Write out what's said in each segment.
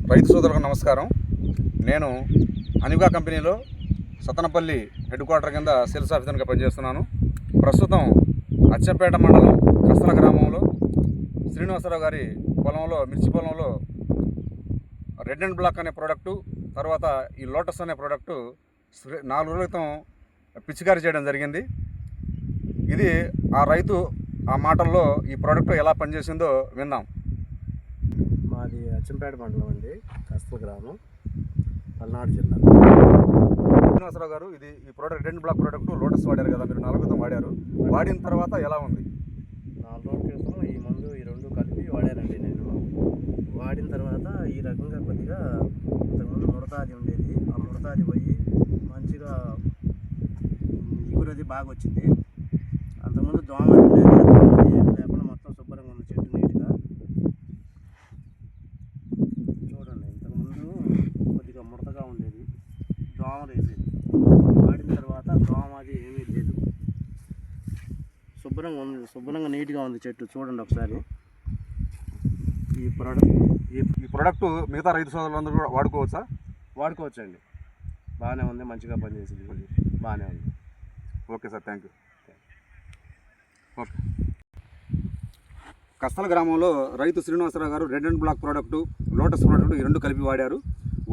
రైతు సోదరులకు నమస్కారం. నేను అనిగా కంపెనీలో సతనపల్లి హెడ్ క్వార్టర్ కింద సేల్స్ ఆఫీసర్గా పనిచేస్తున్నాను. ప్రస్తుతం అచ్చంపేట మండలం కస్తల గ్రామంలో శ్రీనివాసరావు గారి పొలంలో, మిర్చి పొలంలో రెడ్ అండ్ బ్లాక్ అనే ప్రోడక్టు, తర్వాత ఈ లోటస్ అనే ప్రోడక్టు 4 రోజుల క్రితం పిచికారీ చేయడం జరిగింది. ఇది ఆ రైతు ఆ మాటల్లో ఈ ప్రోడక్ట్ ఎలా పనిచేసిందో విందాం. మాది అచ్చంపేట మండలం అండి, కస్తల గ్రామం, పల్నాడు జిల్లా. శ్రీనివాసరావు గారు, ఈ product red and black product Lotus వాడారు కదా, మీరు 4 క్రితం వాడారు. వాడిన తర్వాత ఎలా ఉంది? 4 రోజుల క్రితం ఈ మందు ఈ 2 కలిపి వాడానండి. నేను వాడిన తర్వాత ఈ రకంగా కొద్దిగా ఇంతకుముందు ముడతాది ఉండేది, ఆ ముడతాది పోయి మంచిగా ఇగురది బాగా వచ్చింది. అంతకుముందు దోమది ఉండేది, దోమది ఏమి లేకుండా మొత్తం శుభ్రంగా ఉంది చెట్టు నీట్గా. చూడండి, ఇంతకుముందు కొద్దిగా ముడతగా ఉండేది, దోమలు వేసేది. వాడిన తర్వాత దోమది ఏమీ లేదు, శుభ్రంగా ఉంది, శుభ్రంగా నీట్గా ఉంది చెట్టు. చూడండి ఒకసారి. ఈ ప్రోడక్ట్ మిగతా రైతు సోదరులందరూ కూడా వాడుకోవచ్చా? వాడుకోవచ్చండి, బాగానే ఉంది, మంచిగా పనిచేసింది, బాగానే ఉంది. Okay sir, thank you. Okay. Kastala గ్రామంలో రైతు శ్రీనివాసరావు గారు red and black product, lotus product ఈ 2 కలిపి వాడారు.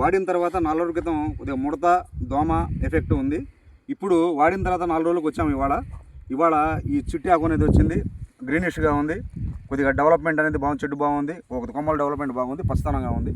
వాడిన తర్వాత 4 రోజుల క్రితం కొద్దిగా ముడత, దోమ ఎఫెక్ట్ ఉంది. ఇప్పుడు వాడిన తర్వాత 4 రోజులకు వచ్చాము. ఇవాళ ఈ చిట్టి ఆకు అనేది వచ్చింది, గ్రీనిష్గా ఉంది, కొద్దిగా డెవలప్మెంట్ అనేది బాగుంది, చెట్టు బాగుంది, ఒక కొమ్మల డెవలప్మెంట్ బాగుంది, పచ్చదనంగా ఉంది.